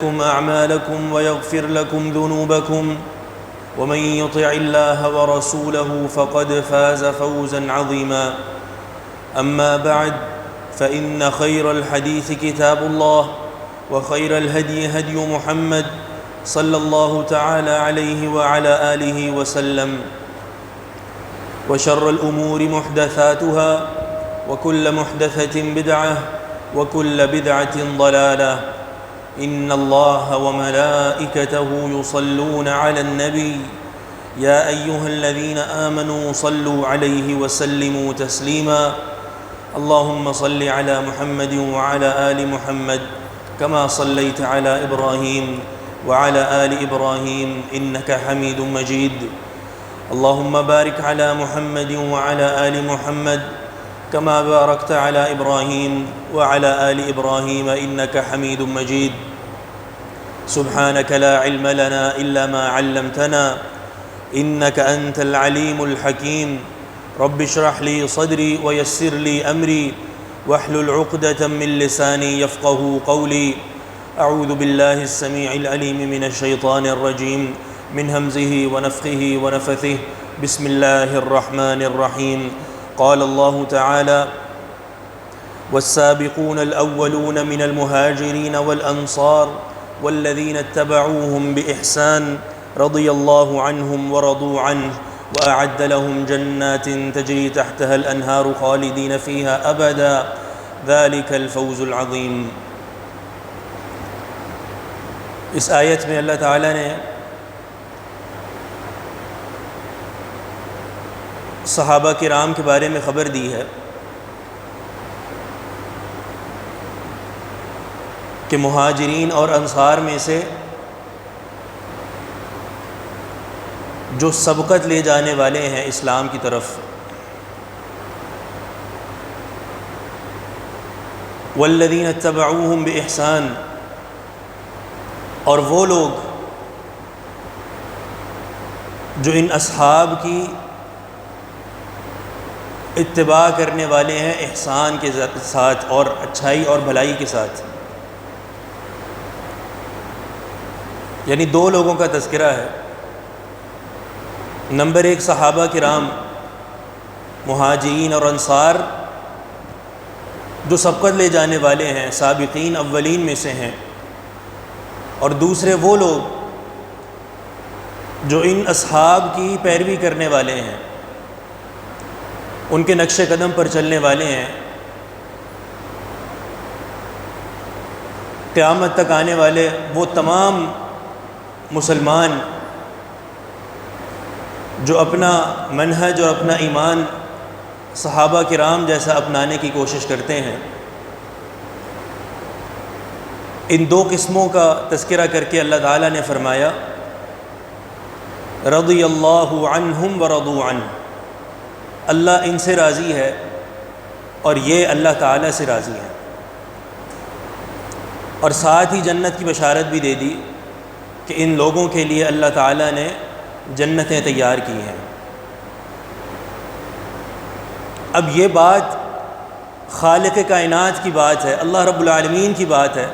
لكم أعمالكم ويغفر لكم ذنوبكم ومن يطع الله ورسوله فقد فاز فوزا عظيما. أما بعد فإن خير الحديث كتاب الله وخير الهدي هدي محمد صلى الله تعالى عليه وعلى آله وسلم وشر الأمور محدثاتها وكل محدثة بدعة وكل بدعة ضلالة. إن الله وملائكته يصلون على النبي يا أيها الذين آمنوا صلوا عليه وسلموا تسليما. اللهم صل على محمد وعلى آل محمد كما صليت على إبراهيم وعلى آل إبراهيم إنك حميد مجيد. اللهم بارك على محمد وعلى آل محمد كما باركت على إبراهيم وعلى آل إبراهيم إنك حميد مجيد. سبحانك لا علم لنا إلا ما علمتنا إنك أنت العليم الحكيم. رب اشرح لي صدري ويسر لي أمري واحلل عقدة من لساني يفقه قولي. أعوذ بالله السميع العليم من الشيطان الرجيم من همزه ونفخه ونفثه. بسم الله الرحمن الرحيم. قال الله تعالى: والسابقون الأولون من المهاجرين والأنصار والذين اتبعوهم بإحسان رضي الله عنهم ورضوا عنه وأعد لهم جنات تجري تحتها الأنهار خالدين فيها أبدا ذلك الفوز العظيم. اس آیت میں اللہ تعالیٰ نے صحابہ کرام کے بارے میں خبر دی ہے کہ مہاجرین اور انصار میں سے جو سبقت لے جانے والے ہیں اسلام کی طرف، والذین اتبعوہم بإحسان، اور وہ لوگ جو ان اصحاب کی اتباع کرنے والے ہیں احسان کے ساتھ اور اچھائی اور بھلائی کے ساتھ. یعنی دو لوگوں کا تذکرہ ہے. نمبر ایک صحابہ کرام مہاجرین اور انصار جو سبقت لے جانے والے ہیں، سابقین اولین میں سے ہیں، اور دوسرے وہ لوگ جو ان اصحاب کی پیروی کرنے والے ہیں، ان کے نقش قدم پر چلنے والے ہیں. قیامت تک آنے والے وہ تمام مسلمان جو اپنا منہج اور اپنا ایمان صحابہ کرام جیسا اپنانے کی کوشش کرتے ہیں، ان دو قسموں کا تذکرہ کر کے اللہ تعالیٰ نے فرمایا: رضی اللہ عنہم ورضوا عنہ، اللہ ان سے راضی ہے اور یہ اللہ تعالیٰ سے راضی ہے. اور ساتھ ہی جنت کی بشارت بھی دے دی کہ ان لوگوں کے لیے اللہ تعالیٰ نے جنتیں تیار کی ہیں. اب یہ بات خالق کائنات کی بات ہے، اللہ رب العالمین کی بات ہے،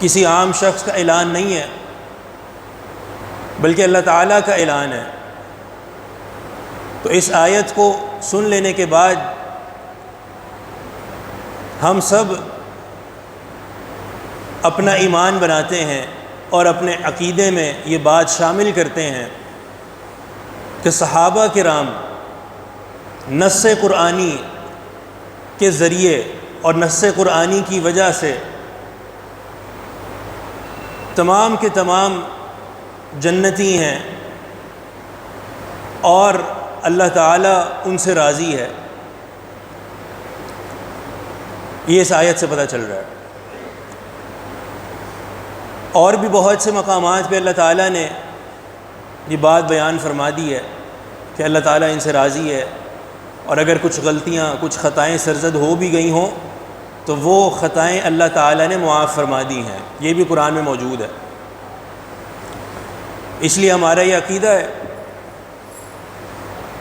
کسی عام شخص کا اعلان نہیں ہے، بلکہ اللہ تعالیٰ کا اعلان ہے. تو اس آیت کو سن لینے کے بعد ہم سب اپنا ایمان بناتے ہیں اور اپنے عقیدے میں یہ بات شامل کرتے ہیں کہ صحابہ کرام نص قرآنی کے ذریعے اور نص قرآنی کی وجہ سے تمام کے تمام جنتی ہیں اور اللہ تعالیٰ ان سے راضی ہے. یہ اس آیت سے پتہ چل رہا ہے. اور بھی بہت سے مقامات پہ اللہ تعالیٰ نے یہ بات بیان فرما دی ہے کہ اللہ تعالیٰ ان سے راضی ہے، اور اگر کچھ غلطیاں، کچھ خطائیں سرزد ہو بھی گئی ہوں تو وہ خطائیں اللہ تعالیٰ نے معاف فرما دی ہیں. یہ بھی قرآن میں موجود ہے. اس لیے ہمارا یہ عقیدہ ہے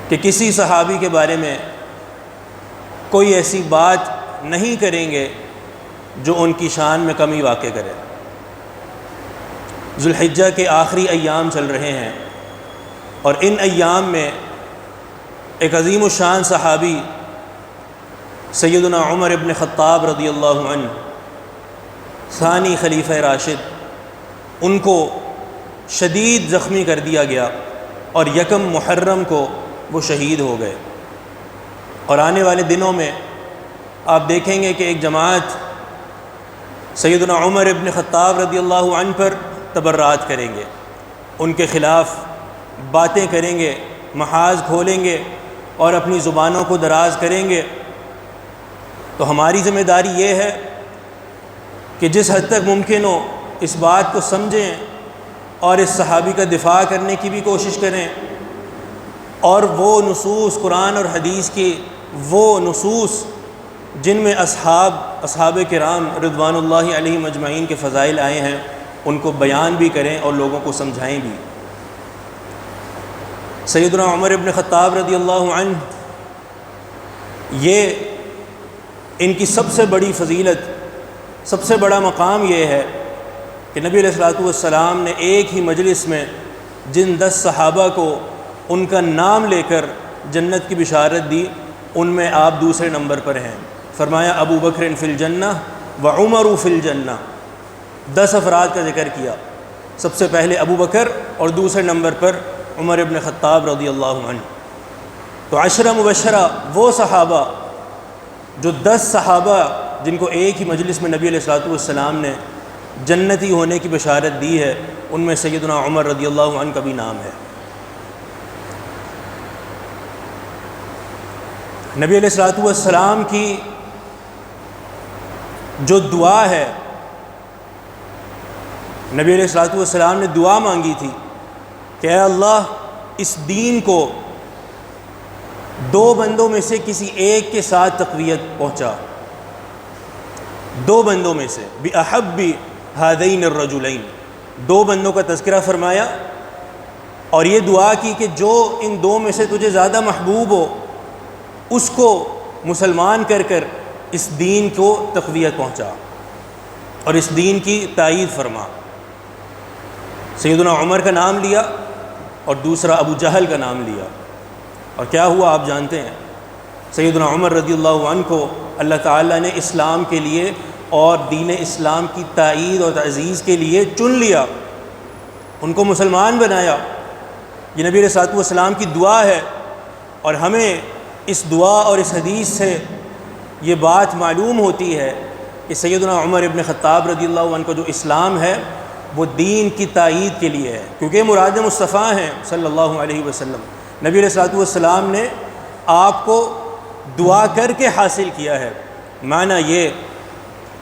کہ کسی صحابی کے بارے میں کوئی ایسی بات نہیں کریں گے جو ان کی شان میں کمی واقع کرے. ذوالحجہ کے آخری ایام چل رہے ہیں، اور ان ایام میں ایک عظیم الشان صحابی سیدنا عمر ابن خطاب رضی اللہ عنہ، ثانی خلیفہ راشد، ان کو شدید زخمی کر دیا گیا اور یکم محرم کو وہ شہید ہو گئے۔ اور آنے والے دنوں میں آپ دیکھیں گے کہ ایک جماعت سیدنا عمر ابن خطاب رضی اللہ عنہ پر تبرات کریں گے، ان کے خلاف باتیں کریں گے، محاذ کھولیں گے اور اپنی زبانوں کو دراز کریں گے۔ تو ہماری ذمہ داری یہ ہے کہ جس حد تک ممکن ہو اس بات کو سمجھیں اور اس صحابی کا دفاع کرنے کی بھی کوشش کریں، اور وہ نصوص قرآن اور حدیث کی وہ نصوص جن میں اصحاب کرام رضوان اللہ علیہم اجمعین کے فضائل آئے ہیں ان کو بیان بھی کریں اور لوگوں کو سمجھائیں بھی۔ سیدنا عمر ابن خطاب رضی اللہ عنہ، یہ ان کی سب سے بڑی فضیلت، سب سے بڑا مقام یہ ہے کہ نبی علیہ الصلوۃ والسلام نے ایک ہی مجلس میں جن 10 صحابہ کو ان کا نام لے کر جنت کی بشارت دی، ان میں آپ دوسرے نمبر پر ہیں۔ فرمایا ابو بکر فی الجنہ و عمر فی الجنہ، 10 افراد کا ذکر کیا، سب سے پہلے ابو بکر اور دوسرے نمبر پر عمر ابن خطاب رضی اللہ عنہ۔ تو 10 مبشرہ وہ صحابہ جو 10 صحابہ جن کو ایک ہی مجلس میں نبی علیہ الصلوۃ والسلام نے جنتی ہونے کی بشارت دی ہے، ان میں سیدنا عمر رضی اللہ عنہ کا بھی نام ہے۔ نبی علیہ الصلوۃ والسلام کی جو دعا ہے، نبی علیہ الصلوۃ والسلام نے دعا مانگی تھی کہ اے اللہ اس دین کو 2 بندوں میں سے کسی ایک کے ساتھ تقویت پہنچا، 2 بندوں میں سے، بِأَحَبِّ هَذَيْنِ الرَّجُلَيْنِ، 2 بندوں کا تذکرہ فرمایا اور یہ دعا کی کہ جو ان 2 میں سے تجھے زیادہ محبوب ہو اس کو مسلمان کر کر اس دین کو تقویت پہنچا اور اس دین کی تائید فرما۔ سیدنا عمر کا نام لیا اور دوسرا ابو جہل کا نام لیا، اور کیا ہوا آپ جانتے ہیں۔ سیدنا عمر رضی اللہ عنہ کو اللہ تعالیٰ نے اسلام کے لیے اور دین اسلام کی تائید اور تعزیز کے لیے چن لیا، ان کو مسلمان بنایا۔ یہ نبی علیہ الصلوۃ والسلام کی دعا ہے، اور ہمیں اس دعا اور اس حدیث سے یہ بات معلوم ہوتی ہے کہ سیدنا عمر ابن خطاب رضی اللہ عنہ کو جو اسلام ہے وہ دین کی تائید کے لیے ہے، کیونکہ مراد مصطفیٰ ہیں صلی اللہ علیہ وسلم۔ نبی علیہ الصلوۃ والسلام نے آپ کو دعا کر کے حاصل کیا ہے، معنی یہ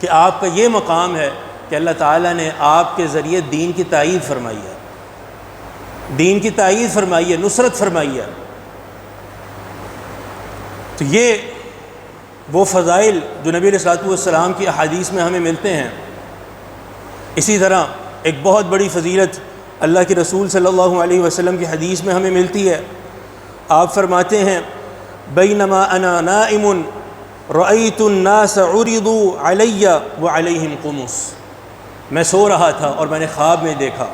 کہ آپ کا یہ مقام ہے کہ اللہ تعالیٰ نے آپ کے ذریعے دین کی تائید فرمائی ہے، دین کی تائید فرمائی ہے، نصرت فرمائی ہے۔ تو یہ وہ فضائل جو نبی علیہ الصلوۃ والسلام کی احادیث میں ہمیں ملتے ہیں۔ اسی طرح ایک بہت بڑی فضیلت اللہ کے رسول صلی اللہ علیہ وسلم کی حدیث میں ہمیں ملتی ہے۔ آپ فرماتے ہیں بینما انا نائم رأیت الناس عرضوا علی وعلیہم قمص، میں سو رہا تھا اور میں نے خواب میں دیکھا،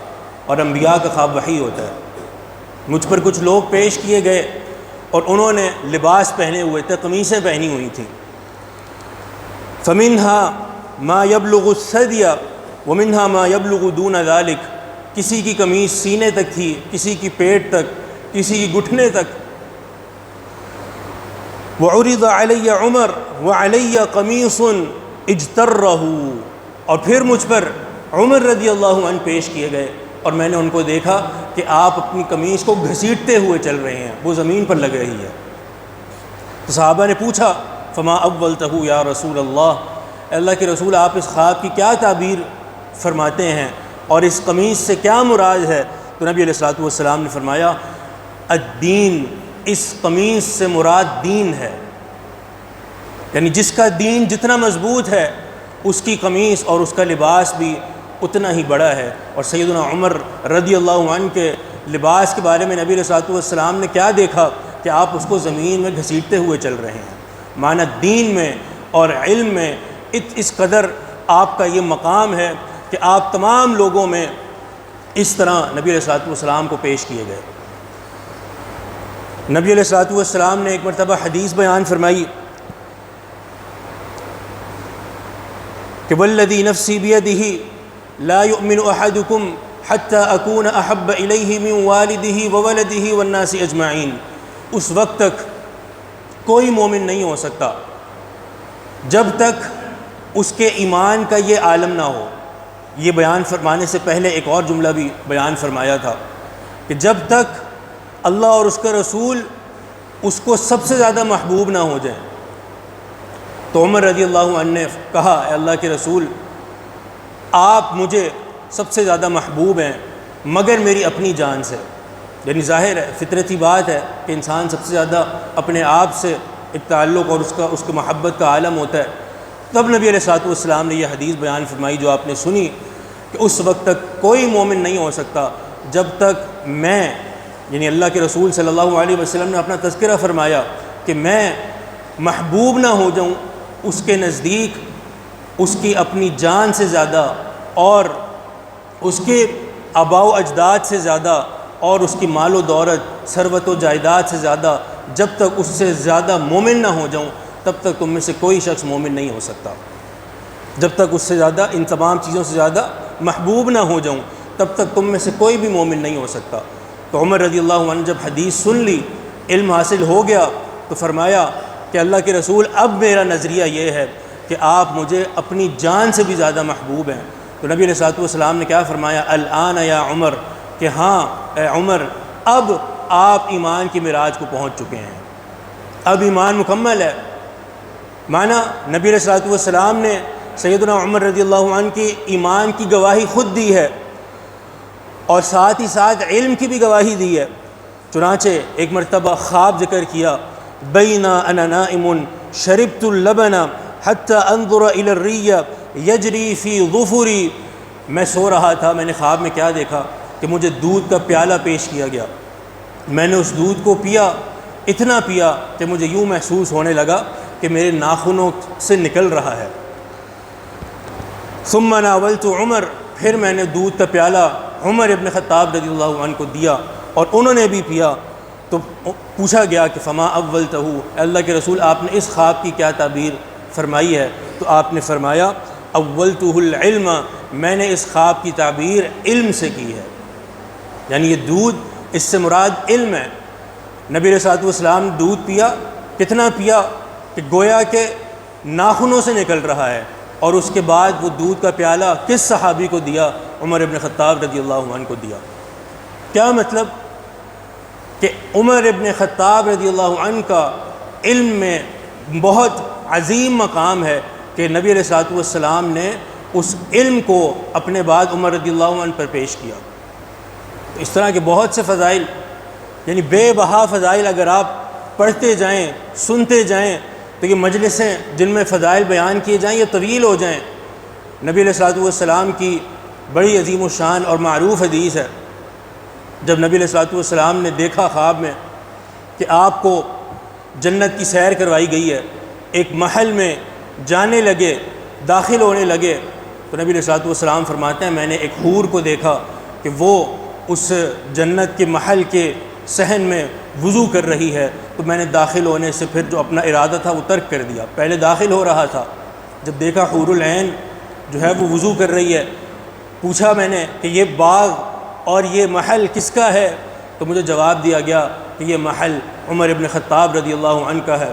اور انبیاء کا خواب وحی ہوتا ہے، مجھ پر کچھ لوگ پیش کیے گئے اور انہوں نے لباس پہنے ہوئے تھے، قمیصیں پہنی ہوئی تھیں، فمنها ما يبلغ الثدی ومنها ما يبلغ دون ذلك، کسی کی قمیص سینے تک تھی، کسی کی پیٹ تک، کسی کی گھٹنے تک۔ وعرض علی عمر وعلی قمیص اجترہ، اور پھر مجھ پر عمر رضی اللہ عنہ پیش کیے گئے اور میں نے ان کو دیکھا کہ آپ اپنی قمیص کو گھسیٹتے ہوئے چل رہے ہیں، وہ زمین پر لگ رہی ہے۔ تو صحابہ نے پوچھا فما اولتہ یا رسول اللہ کے رسول آپ اس خواب کی کیا تعبیر فرماتے ہیں اور اس قمیص سے کیا مراد ہے؟ تو نبی علیہ الصلوۃ والسلام نے فرمایا الدین، اس قمیص سے مراد دین ہے، یعنی جس کا دین جتنا مضبوط ہے اس کی قمیص اور اس کا لباس بھی اتنا ہی بڑا ہے۔ اور سیدنا عمر رضی اللہ عنہ کے لباس کے بارے میں نبی علیہ الصلوۃ والسلام نے کیا دیکھا کہ آپ اس کو زمین میں گھسیٹتے ہوئے چل رہے ہیں، معنی دین میں اور علم میں اس قدر آپ کا یہ مقام ہے کہ آپ تمام لوگوں میں اس طرح نبی علیہ الصلوۃ والسلام کو پیش کیے گئے۔ نبی علیہ الصلوۃ والسلام نے ایک مرتبہ حدیث بیان فرمائی کہ والذی نفسی بیدہ لا یؤمن احدکم حتی اکون احب الیہ من والدہ وولدہ والناس اجمعین، اس وقت تک کوئی مومن نہیں ہو سکتا جب تک اس کے ایمان کا یہ عالم نہ ہو۔ یہ بیان فرمانے سے پہلے ایک اور جملہ بھی بیان فرمایا تھا کہ جب تک اللہ اور اس کا رسول اس کو سب سے زیادہ محبوب نہ ہو جائیں۔ تو عمر رضی اللہ عنہ نے کہا، اے اللہ کے رسول، آپ مجھے سب سے زیادہ محبوب ہیں مگر میری اپنی جان سے۔ یعنی ظاہر ہے، فطرتی بات ہے کہ انسان سب سے زیادہ اپنے آپ سے ایک تعلق اور اس کے محبت کا عالم ہوتا ہے۔ تب نبی علیہ الصلوۃ والسلام نے یہ حدیث بیان فرمائی جو آپ نے سنی کہ اس وقت تک کوئی مومن نہیں ہو سکتا جب تک میں، یعنی اللہ کے رسول صلی اللہ علیہ وسلم نے اپنا تذکرہ فرمایا کہ میں محبوب نہ ہو جاؤں اس کے نزدیک اس کی اپنی جان سے زیادہ اور اس کے آباء و اجداد سے زیادہ اور اس کی مال و دولت، ثروت و جائیداد سے زیادہ، جب تک اس سے زیادہ مومن نہ ہو جاؤں تب تک تم میں سے کوئی شخص مومن نہیں ہو سکتا۔ جب تک اس سے زیادہ، ان تمام چیزوں سے زیادہ محبوب نہ ہو جاؤں تب تک تم میں سے کوئی بھی مومن نہیں ہو سکتا۔ تو عمر رضی اللہ عنہ جب حدیث سن لی، علم حاصل ہو گیا، تو فرمایا کہ اللہ کے رسول اب میرا نظریہ یہ ہے کہ آپ مجھے اپنی جان سے بھی زیادہ محبوب ہیں۔ تو نبی علیہ الصلوۃ والسلام نے کیا فرمایا؟ الآن یا عمر، کہ ہاں اے عمر، اب آپ ایمان کی معراج کو پہنچ چکے ہیں، اب ایمان مکمل ہے۔ معنی نبی علیہ الصلوۃ والسلام نے سیدنا عمر رضی اللہ عنہ کی ایمان کی گواہی خود دی ہے اور ساتھ ہی ساتھ علم کی بھی گواہی دی ہے۔ چنانچہ ایک مرتبہ خواب ذکر کیا، بین انا نائم شربت اللبن حتی انظر الی الری یجری فی ظفری، میں سو رہا تھا، میں نے خواب میں کیا دیکھا کہ مجھے دودھ کا پیالہ پیش کیا گیا، میں نے اس دودھ کو پیا، اتنا پیا کہ مجھے یوں محسوس ہونے لگا کہ میرے ناخنوں سے نکل رہا ہے۔ ثم ناولت عمر، پھر میں نے دودھ کا پیالہ عمر ابن خطاب رضی اللہ عنہ کو دیا اور انہوں نے بھی پیا۔ تو پوچھا گیا کہ فما اولتہ، اللہ کے رسول آپ نے اس خواب کی کیا تعبیر فرمائی ہے؟ تو آپ نے فرمایا اولتہ العلم، میں نے اس خواب کی تعبیر علم سے کی ہے، یعنی یہ دودھ، اس سے مراد علم ہے۔ نبی علیہ الصلوۃ والسلام نے دودھ پیا، کتنا پیا کہ گویا کہ ناخنوں سے نکل رہا ہے، اور اس کے بعد وہ دودھ کا پیالہ کس صحابی کو دیا؟ عمر ابن خطاب رضی اللہ عنہ کو دیا۔ کیا مطلب؟ کہ عمر ابن خطاب رضی اللہ عنہ کا علم میں بہت عظیم مقام ہے کہ نبی علیہ الصلوۃ والسلام نے اس علم کو اپنے بعد عمر رضی اللہ عنہ پر پیش کیا۔ اس طرح کے بہت سے فضائل، یعنی بے بہا فضائل اگر آپ پڑھتے جائیں، سنتے جائیں، تو یہ مجلسیں جن میں فضائل بیان کیے جائیں یہ طویل ہو جائیں۔ نبی علیہ الصلوۃ والسلام کی بڑی عظیم الشان اور معروف حدیث ہے، جب نبی علیہ الصلوۃ والسلام نے دیکھا خواب میں کہ آپ کو جنت کی سیر کروائی گئی ہے، ایک محل میں جانے لگے، داخل ہونے لگے، تو نبی علیہ الصلوۃ والسلام فرماتے ہیں میں نے ایک حور کو دیکھا کہ وہ اس جنت کے محل کے صحن میں وضو کر رہی ہے، تو میں نے داخل ہونے سے پھر جو اپنا ارادہ تھا وہ ترک کر دیا۔ پہلے داخل ہو رہا تھا، جب دیکھا حور العین جو ہے وہ وضو کر رہی ہے، پوچھا میں نے کہ یہ باغ اور یہ محل کس کا ہے؟ تو مجھے جواب دیا گیا کہ یہ محل عمر ابن خطاب رضی اللہ عنہ کا ہے۔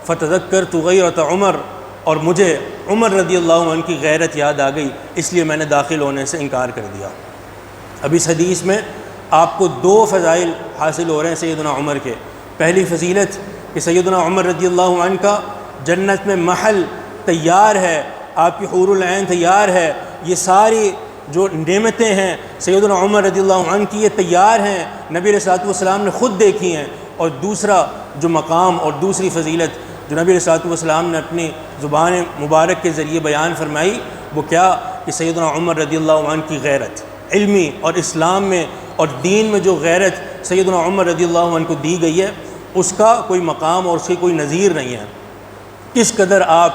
فتذکرت غیرۃ عمر، اور مجھے عمر رضی اللہ عنہ کی غیرت یاد آ گئی، اس لیے میں نے داخل ہونے سے انکار کر دیا۔ اب اس حدیث میں آپ کو دو فضائل حاصل ہو رہے ہیں سیدنا عمر کے۔ پہلی فضیلت کہ سیدنا عمر رضی اللہ عنہ کا جنت میں محل تیار ہے، آپ کی حور العین تیار ہے، یہ ساری جو نعمتیں ہیں سیدنا عمر رضی اللہ عنہ کی یہ تیار ہیں، نبی علیہ الصلوۃ والسلام نے خود دیکھی ہیں۔ اور دوسرا جو مقام اور دوسری فضیلت جو نبی علیہ الصلوۃ والسلام نے اپنی زبان مبارک کے ذریعے بیان فرمائی، وہ کیا؟ کہ سیدنا عمر رضی اللہ عنہ کی غیرت، علمی اور اسلام میں اور دین میں جو غیرت سیدنا عمر رضی اللہ عنہ کو دی گئی ہے، اس کا کوئی مقام اور اس کی کوئی نظیر نہیں ہے۔ کس قدر آپ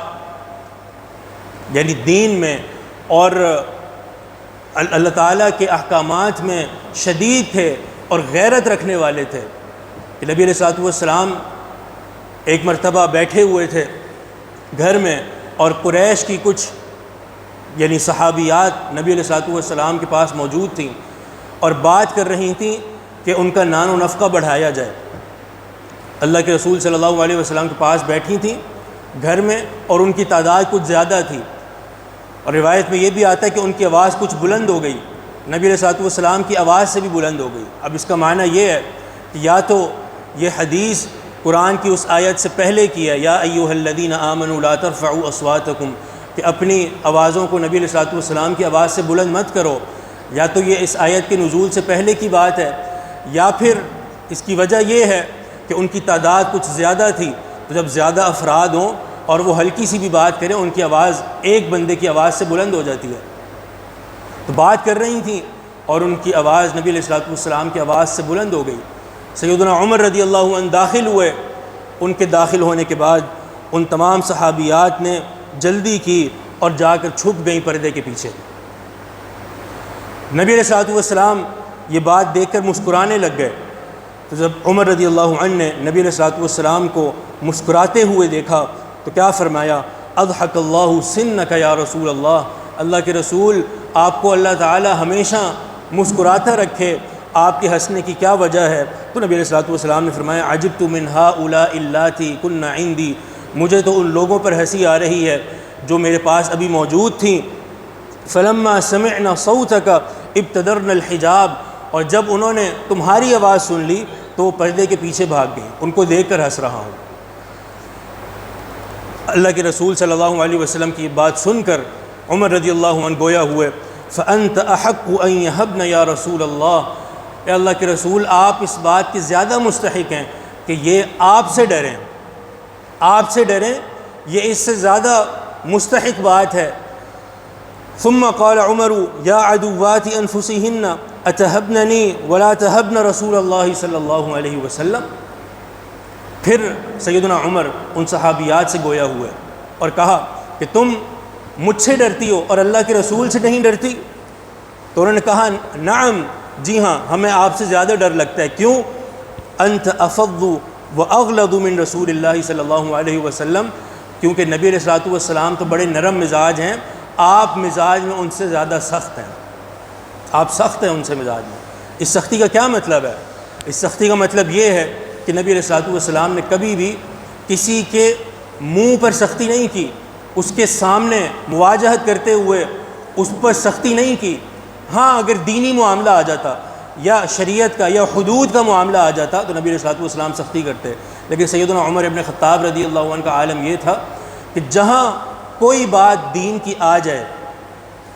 یعنی دین میں اور اللہ تعالیٰ کے احکامات میں شدید تھے اور غیرت رکھنے والے تھے کہ نبی علیہ الصلوۃ والسلام ایک مرتبہ بیٹھے ہوئے تھے گھر میں، اور قریش کی کچھ یعنی صحابیات نبی علیہ الصلوۃ والسلام کے پاس موجود تھیں اور بات کر رہی تھیں کہ ان کا نان و نفقہ بڑھایا جائے۔ اللہ کے رسول صلی اللہ علیہ وسلم کے پاس بیٹھی تھیں گھر میں، اور ان کی تعداد کچھ زیادہ تھی، اور روایت میں یہ بھی آتا ہے کہ ان کی آواز کچھ بلند ہو گئی، نبی علیہ الصلوۃ والسلام کی آواز سے بھی بلند ہو گئی۔ اب اس کا معنی یہ ہے کہ یا تو یہ حدیث قرآن کی اس آیت سے پہلے کی ہے، یا ایھا الذین آمنوا لا ترفعوا اصواتکم، کہ اپنی آوازوں کو نبی علیہ الصلوۃ والسلام کی آواز سے بلند مت کرو، یا تو یہ اس آیت کے نزول سے پہلے کی بات ہے، یا پھر اس کی وجہ یہ ہے کہ ان کی تعداد کچھ زیادہ تھی، تو جب زیادہ افراد ہوں اور وہ ہلکی سی بھی بات کریں ان کی آواز ایک بندے کی آواز سے بلند ہو جاتی ہے، تو بات کر رہی تھیں اور ان کی آواز نبی علیہ الصلوۃ والسلام کی آواز سے بلند ہو گئی۔ سیدنا عمر رضی اللہ عنہ داخل ہوئے، ان کے داخل ہونے کے بعد ان تمام صحابیات نے جلدی کی اور جا کر چھپ گئیں پردے کے پیچھے۔ نبی علیہ الصلوۃ والسلام یہ بات دیکھ کر مسکرانے لگ گئے، تو جب عمر رضی اللہ عنہ نے نبی علیہ الصلوۃ والسلام کو مسکراتے ہوئے دیکھا تو کیا فرمایا؟ اضحک اللہ سنک یا رسول اللہ، اللہ کے رسول آپ کو اللہ تعالی ہمیشہ مسکراتا رکھے، آپ کے ہنسنے کی کیا وجہ ہے؟ تو نبی علیہ الصلوۃ والسلام نے فرمایا عجبت من ہؤلاء اللاتی کن عندی، مجھے تو ان لوگوں پر ہنسی آ رہی ہے جو میرے پاس ابھی موجود تھیں۔ فلما سمعنا صوتک ابتدرنا الحجاب، اور جب انہوں نے تمہاری آواز سن لی تو وہ پردے کے پیچھے بھاگ گئی، ان کو دیکھ کر ہنس رہا ہوں۔ اللہ کے رسول صلی اللہ علیہ وسلم کی یہ بات سن کر عمر رضی اللہ عنہ گویا ہوئے، فأنت احق ان یہبن یا رسول اللہ، اے اللہ کے رسول آپ اس بات کے زیادہ مستحق ہیں کہ یہ آپ سے ڈریں، آپ سے ڈریں، یہ اس سے زیادہ مستحق بات ہے۔ ثم قال عمر یا عدوات انفسہن اتہبننی ولا تہبن رسول اللہ صلی اللہ علیہ وسلم، پھر سیدنا عمر ان صحابیات سے گویا ہوئے اور کہا کہ تم مجھ سے ڈرتی ہو اور اللہ کے رسول سے نہیں ڈرتی؟ تو انہوں نے کہا نعم، جی ہاں ہمیں آپ سے زیادہ ڈر لگتا ہے۔ کیوں؟ انت افض واغلظ من رسول اللہ صلی اللہ علیہ وسلم، کیونکہ نبی علیہ الصلوۃ والسلام تو بڑے نرم مزاج ہیں، آپ مزاج میں ان سے زیادہ سخت ہیں، آپ سخت ہیں ان سے مزاج میں۔ اس سختی کا کیا مطلب ہے؟ اس سختی کا مطلب یہ ہے کہ نبی علیہ الصلوۃ والسلام نے کبھی بھی کسی کے منہ پر سختی نہیں کی، اس کے سامنے مواجہت کرتے ہوئے اس پر سختی نہیں کی۔ ہاں اگر دینی معاملہ آ جاتا یا شریعت کا یا حدود کا معاملہ آ جاتا تو نبی علیہ الصلوۃ والسلام سختی کرتے، لیکن سیدنا عمر ابن خطاب رضی اللہ عنہ کا عالم یہ تھا کہ جہاں کوئی بات دین کی آ جائے،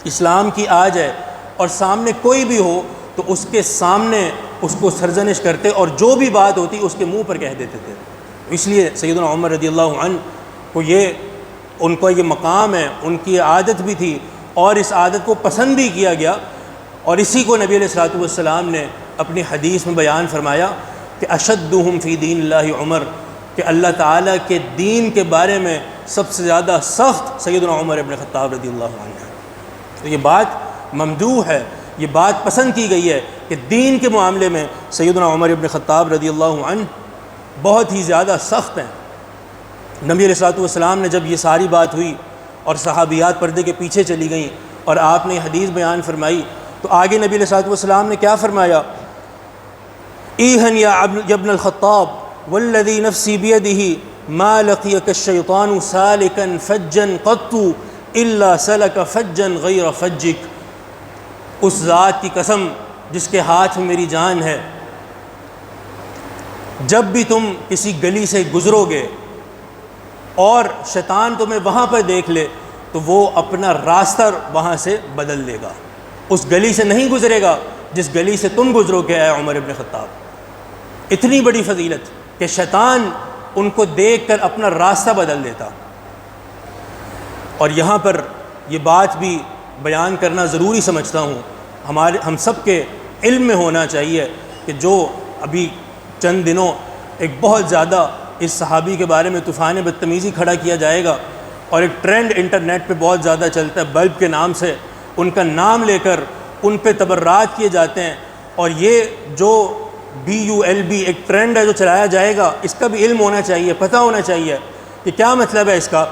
اسلام کی آ جائے اور سامنے کوئی بھی ہو تو اس کے سامنے اس کو سرزنش کرتے اور جو بھی بات ہوتی اس کے منہ پر کہہ دیتے تھے۔ اس لیے سیدنا عمر رضی اللہ عنہ کو ان کا یہ مقام ہے، ان کی عادت بھی تھی اور اس عادت کو پسند بھی کیا گیا، اور اسی کو نبی علیہ الصلوۃ والسلام نے اپنی حدیث میں بیان فرمایا کہ اشدہم فی دین اللہ عمر، کہ اللہ تعالیٰ کے دین کے بارے میں سب سے زیادہ سخت سیدنا عمر ابن خطاب رضی اللہ عنہ ہے۔ تو یہ بات ممدوح ہے، یہ بات پسند کی گئی ہے کہ دین کے معاملے میں سیدنا عمر ابن خطاب رضی اللہ عنہ بہت ہی زیادہ سخت ہیں۔ نبی علیہ الصلوۃ والسلام نے جب یہ ساری بات ہوئی اور صحابیات پردے کے پیچھے چلی گئیں اور آپ نے حدیث بیان فرمائی تو آگے نبی علیہ الصلوۃ والسلام نے کیا فرمایا؟ ایہن یا ابن الخطاب والذی نفسی بیدہ ما لقیک الشیطان سالکا فجا قط الا سلک فجا غیر فجک، اس ذات کی قسم جس کے ہاتھ میں میری جان ہے، جب بھی تم کسی گلی سے گزرو گے اور شیطان تمہیں وہاں پر دیکھ لے تو وہ اپنا راستہ وہاں سے بدل لے گا، اس گلی سے نہیں گزرے گا جس گلی سے تم گزرو گے اے عمر ابن خطاب۔ اتنی بڑی فضیلت کہ شیطان ان کو دیکھ کر اپنا راستہ بدل دیتا۔ اور یہاں پر یہ بات بھی بیان کرنا ضروری سمجھتا ہوں، ہم سب کے علم میں ہونا چاہیے کہ جو ابھی چند دنوں ایک بہت زیادہ اس صحابی کے بارے میں طوفان بدتمیزی کھڑا کیا جائے گا، اور ایک ٹرینڈ انٹرنیٹ پہ بہت زیادہ چلتا ہے بلب کے نام سے، ان کا نام لے کر ان پہ تبرات کیے جاتے ہیں، اور یہ جو BULB ایک ٹرینڈ ہے جو چلایا جائے گا، اس کا بھی علم ہونا چاہیے، پتہ ہونا چاہیے کہ کیا مطلب ہے اس کا۔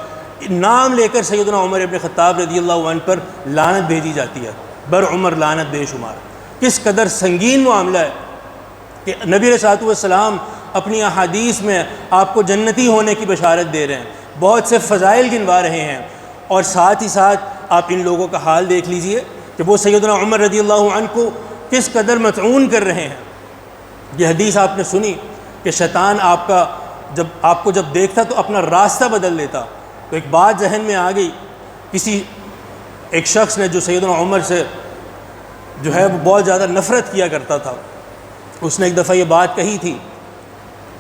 نام لے کر سیدنا عمر ابن خطاب رضی اللہ عنہ پر لعنت بھیجی جاتی ہے، برعمر لعنت بے شمار۔ کس قدر سنگین معاملہ ہے کہ نبی علیہ الصلوۃ والسلام اپنی احادیث میں آپ کو جنتی ہونے کی بشارت دے رہے ہیں، بہت سے فضائل گنوا رہے ہیں، اور ساتھ ہی ساتھ آپ ان لوگوں کا حال دیکھ لیجئے کہ وہ سیدنا عمر رضی اللہ عنہ کو کس قدر مطعون کر رہے ہیں۔ یہ حدیث آپ نے سنی کہ شیطان آپ کو جب دیکھتا تو اپنا راستہ بدل لیتا۔ تو ایک بات ذہن میں آ گئی، ایک شخص نے جو سیدنا عمر سے جو ہے وہ بہت زیادہ نفرت کیا کرتا تھا، اس نے ایک دفعہ یہ بات کہی تھی،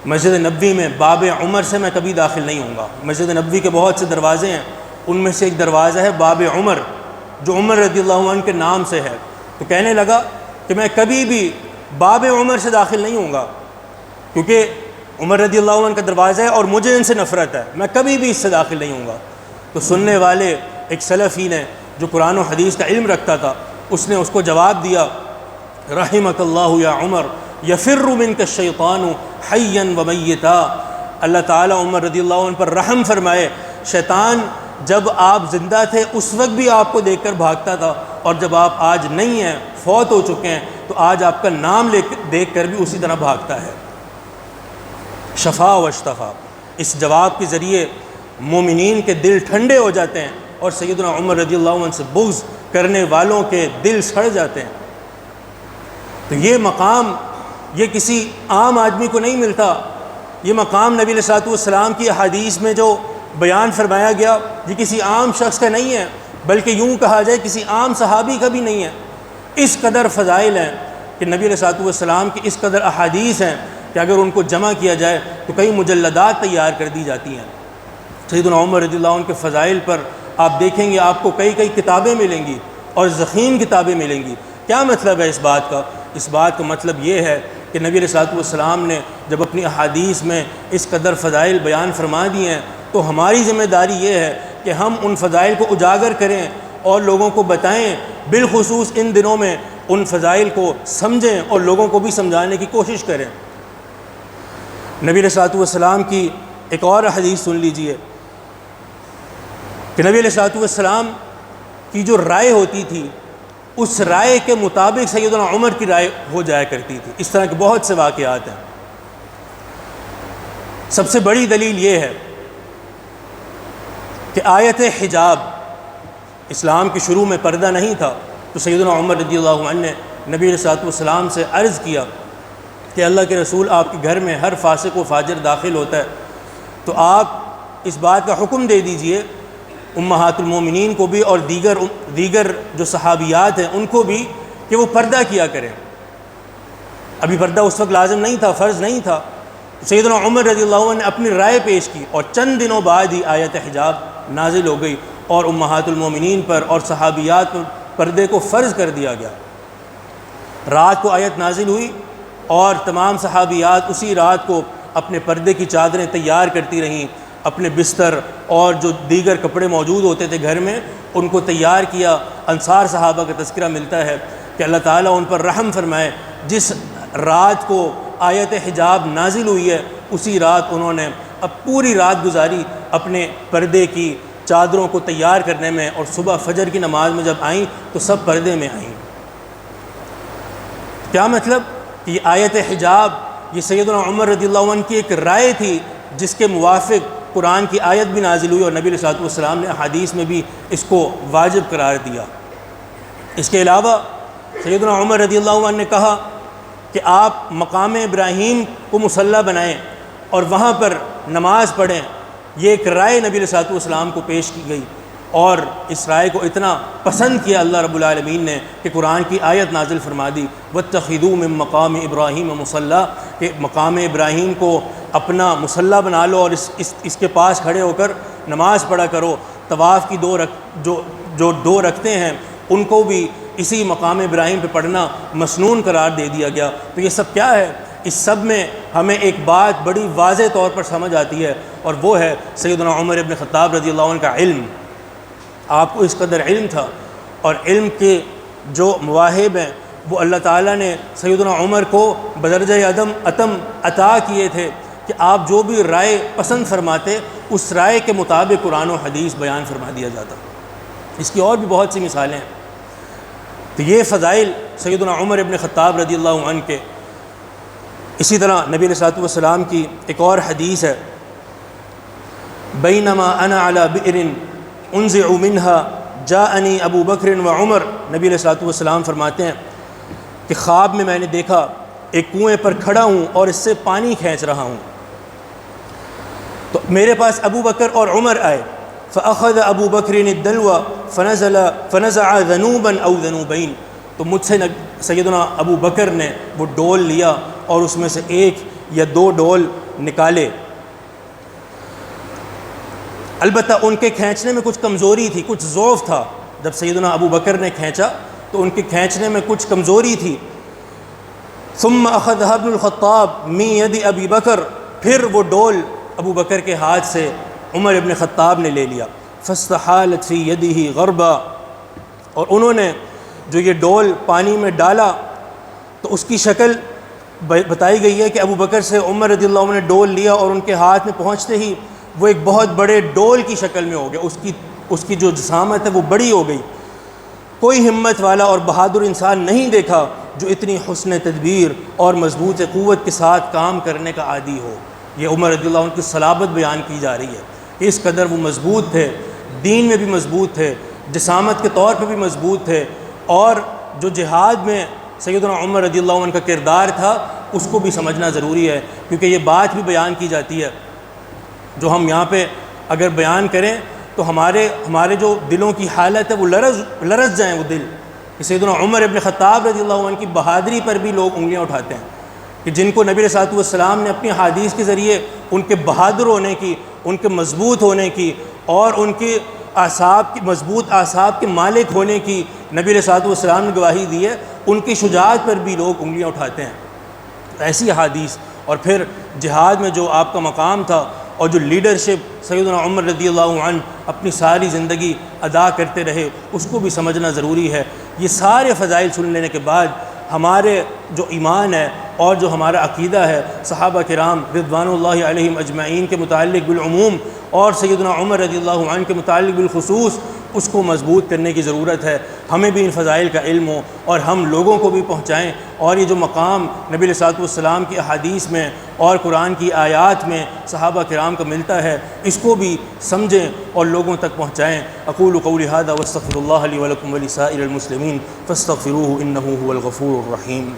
مسجد نبوی میں باب عمر سے میں کبھی داخل نہیں ہوں گا۔ مسجد نبوی کے بہت سے دروازے ہیں، ان میں سے ایک دروازہ ہے باب عمر، جو عمر رضی اللہ عنہ کے نام سے ہے۔ تو کہنے لگا کہ میں کبھی بھی باب عمر سے داخل نہیں ہوں گا، کیونکہ عمر رضی اللہ عنہ کا دروازہ ہے اور مجھے ان سے نفرت ہے، میں کبھی بھی اس سے داخل نہیں ہوں گا۔ تو سننے والے ایک سلفی نے جو قرآن و حدیث کا علم رکھتا تھا، اس نے اس کو جواب دیا، رحمک اللہ یا عمر یفر منک الشیطان حیا و میتا۔ اللہ تعالیٰ عمر رضی اللہ عنہ پر رحم فرمائے، شیطان جب آپ زندہ تھے اس وقت بھی آپ کو دیکھ کر بھاگتا تھا، اور جب آپ آج نہیں ہیں، فوت ہو چکے ہیں، تو آج آپ کا نام دیکھ کر بھی اسی طرح بھاگتا ہے۔ شفا و اشتفا، اس جواب کے ذریعے مومنین کے دل ٹھنڈے ہو جاتے ہیں، اور سیدنا عمر رضی اللہ عنہ سے بغض کرنے والوں کے دل سڑ جاتے ہیں۔ تو یہ مقام یہ کسی عام آدمی کو نہیں ملتا، یہ مقام نبی علیہ الصلوۃ والسلام کی احادیث میں جو بیان فرمایا گیا یہ کسی عام شخص کا نہیں ہے، بلکہ یوں کہا جائے کسی عام صحابی کا بھی نہیں ہے۔ اس قدر فضائل ہیں کہ نبی علیہ الصلوۃ والسلام کی اس قدر احادیث ہیں کہ اگر ان کو جمع کیا جائے تو کئی مجلدات تیار کر دی جاتی ہیں۔ سیدنا عمر رضی اللہ عنہ کے فضائل پر آپ دیکھیں گے آپ کو کئی کتابیں ملیں گی، اور ضخیم کتابیں ملیں گی۔ کیا مطلب ہے اس بات کا؟ اس بات کا مطلب یہ ہے کہ نبی علیہ الصلوۃ والسلام نے جب اپنی احادیث میں اس قدر فضائل بیان فرما دیے ہیں، تو ہماری ذمہ داری یہ ہے کہ ہم ان فضائل کو اجاگر کریں اور لوگوں کو بتائیں، بالخصوص ان دنوں میں ان فضائل کو سمجھیں اور لوگوں کو بھی سمجھانے کی کوشش کریں۔ نبی علیہ الصلوۃ والسلام کی ایک اور حدیث سن لیجئے کہ نبی علیہ الصلوۃ والسلام کی جو رائے ہوتی تھی اس رائے کے مطابق سیدنا عمر کی رائے ہو جایا کرتی تھی۔ اس طرح کے بہت سے واقعات ہیں۔ سب سے بڑی دلیل یہ ہے کہ آیت حجاب، اسلام کے شروع میں پردہ نہیں تھا، تو سیدنا عمر رضی اللہ عنہ نے نبی علیہ الصلوۃ والسلام سے عرض کیا کہ اللہ کے رسول، آپ کے گھر میں ہر فاسق و فاجر داخل ہوتا ہے، تو آپ اس بات کا حکم دے دیجئے امہات المومنین کو بھی اور دیگر جو صحابیات ہیں ان کو بھی کہ وہ پردہ کیا کریں۔ ابھی پردہ اس وقت لازم نہیں تھا، فرض نہیں تھا۔ سیدنا عمر رضی اللہ عنہ نے اپنی رائے پیش کی، اور چند دنوں بعد ہی آیت حجاب نازل ہو گئی اور امہات المومنین پر اور صحابیات پر پردے کو فرض کر دیا گیا۔ رات کو آیت نازل ہوئی اور تمام صحابیات اسی رات کو اپنے پردے کی چادریں تیار کرتی رہیں، اپنے بستر اور جو دیگر کپڑے موجود ہوتے تھے گھر میں ان کو تیار کیا۔ انصار صحابہ کا تذکرہ ملتا ہے کہ اللہ تعالیٰ ان پر رحم فرمائے، جس رات کو آیت حجاب نازل ہوئی ہے اسی رات انہوں نے اب پوری رات گزاری اپنے پردے کی چادروں کو تیار کرنے میں، اور صبح فجر کی نماز میں جب آئیں تو سب پردے میں آئیں۔ کیا مطلب کہ یہ آیت حجاب یہ سیدنا عمر رضی اللہ عنہ کی ایک رائے تھی، جس کے موافق قرآن کی آیت بھی نازل ہوئی، اور نبی علیہ الصلوۃ والسلام نے احادیث میں بھی اس کو واجب قرار دیا۔ اس کے علاوہ سیدنا عمر رضی اللہ عنہ نے کہا کہ آپ مقام ابراہیم کو مصلی بنائیں اور وہاں پر نماز پڑھیں۔ یہ ایک رائے نبی علیہ الصلوۃ والسلام کو پیش کی گئی، اور اس رائے کو اتنا پسند کیا اللہ رب العالمین نے کہ قرآن کی آیت نازل فرما دی، وَاتَّخِذُوا مِن مَّقَامِ إِبْرَاهِيمَ مُصَلَّىٰ، کہ مقام ابراہیم کو اپنا مصلی بنا لو اور اس کے پاس کھڑے ہو کر نماز پڑھا کرو۔ طواف کی جو دو رکعتیں ہیں ان کو بھی اسی مقام ابراہیم پہ پڑھنا مسنون قرار دے دیا گیا۔ تو یہ سب کیا ہے؟ اس سب میں ہمیں ایک بات بڑی واضح طور پر سمجھ آتی ہے، اور وہ ہے سیدنا عمر ابن خطاب رضی اللہ عنہ کا علم۔ آپ کو اس قدر علم تھا، اور علم کے جو مواہب ہیں وہ اللہ تعالیٰ نے سیدنا عمر کو بدرجہ عتم عطا کیے تھے کہ آپ جو بھی رائے پسند فرماتے اس رائے کے مطابق قرآن و حدیث بیان فرما دیا جاتا۔ اس کی اور بھی بہت سی مثالیں ہیں۔ تو یہ فضائل سیدنا عمر ابن خطاب رضی اللہ عنہ کے۔ اسی طرح نبی علیہ الصلوۃ والسلام کی ایک اور حدیث ہے، بینما انا علی بئر انزع منها جاءنی ابو بکر و عمر، نبی علیہ الصلوۃ والسلام فرماتے ہیں کہ خواب میں نے دیکھا ایک کنویں پر کھڑا ہوں اور اس سے پانی کھینچ رہا ہوں، تو میرے پاس ابو بکر اور عمر آئے، فأخذ ابو بکر الدلو فنزع ذنوبا او ذنوبین، تو مجھ سے سیدنا ابو بکر نے وہ ڈول لیا اور اس میں سے ایک یا دو ڈول نکالے۔ البتہ ان کے کھینچنے میں کچھ کمزوری تھی، کچھ ضعف تھا، جب سیدنا ابو بکر نے کھینچا تو ان کے کھینچنے میں کچھ کمزوری تھی۔ ثم اخذها ابن الخطاب من ید ابی بکر، پھر وہ ڈول ابو بکر کے ہاتھ سے عمر ابن خطاب نے لے لیا، فاستحالت فی یدہ غربا، اور انہوں نے جو یہ ڈول پانی میں ڈالا تو اس کی شکل بتائی گئی ہے کہ ابو بکر سے عمر رضی اللہ عنہ نے ڈول لیا اور ان کے ہاتھ میں پہنچتے ہی وہ ایک بہت بڑے ڈول کی شکل میں ہو گیا، اس کی جو جسامت ہے وہ بڑی ہو گئی۔ کوئی ہمت والا اور بہادر انسان نہیں دیکھا جو اتنی حسن تدبیر اور مضبوط قوت کے ساتھ کام کرنے کا عادی ہو۔ یہ عمر رضی اللہ عنہ کی صلابت بیان کی جا رہی ہے کہ اس قدر وہ مضبوط تھے، دین میں بھی مضبوط تھے، جسامت کے طور پہ بھی مضبوط تھے، اور جو جہاد میں سیدنا عمر رضی اللہ عنہ کا کردار تھا اس کو بھی سمجھنا ضروری ہے، کیونکہ یہ بات بھی بیان کی جاتی ہے جو ہم یہاں پہ اگر بیان کریں تو ہمارے جو دلوں کی حالت ہے وہ لرز جائیں وہ دل، کہ سیدنا عمر ابن خطاب رضی اللہ عنہ کی بہادری پر بھی لوگ انگلیاں اٹھاتے ہیں، کہ جن کو نبی علیہ الصلوۃ والسلام نے اپنی حدیث کے ذریعے ان کے بہادر ہونے کی، ان کے مضبوط ہونے کی اور ان کے مضبوط اعصاب کے مالک ہونے کی نبی علیہ الصلوۃ والسلام نے گواہی دی ہے، ان کی شجاعت پر بھی لوگ انگلیاں اٹھاتے ہیں۔ ایسی حدیث، اور پھر جہاد میں جو آپ کا مقام تھا اور جو لیڈرشپ سیدنا عمر رضی اللہ عنہ اپنی ساری زندگی ادا کرتے رہے، اس کو بھی سمجھنا ضروری ہے۔ یہ سارے فضائل سن لینے کے بعد ہمارے جو ایمان ہے اور جو ہمارا عقیدہ ہے صحابہ کرام رضوان اللہ علیہم اجمعین کے متعلق بالعموم اور سیدنا عمر رضی اللہ عنہ کے متعلق بالخصوص، اس کو مضبوط کرنے کی ضرورت ہے۔ ہمیں بھی ان فضائل کا علم ہو اور ہم لوگوں کو بھی پہنچائیں، اور یہ جو مقام نبی علیہ الصلوۃ والسلام کی احادیث میں اور قرآن کی آیات میں صحابہ کرام کو ملتا ہے اس کو بھی سمجھیں اور لوگوں تک پہنچائیں۔ اقول قولی ھذا واستغفر اللہ لی ولکم ولسائر المسلمین فاستغفروہ انہ ھو الغفور الرحیم۔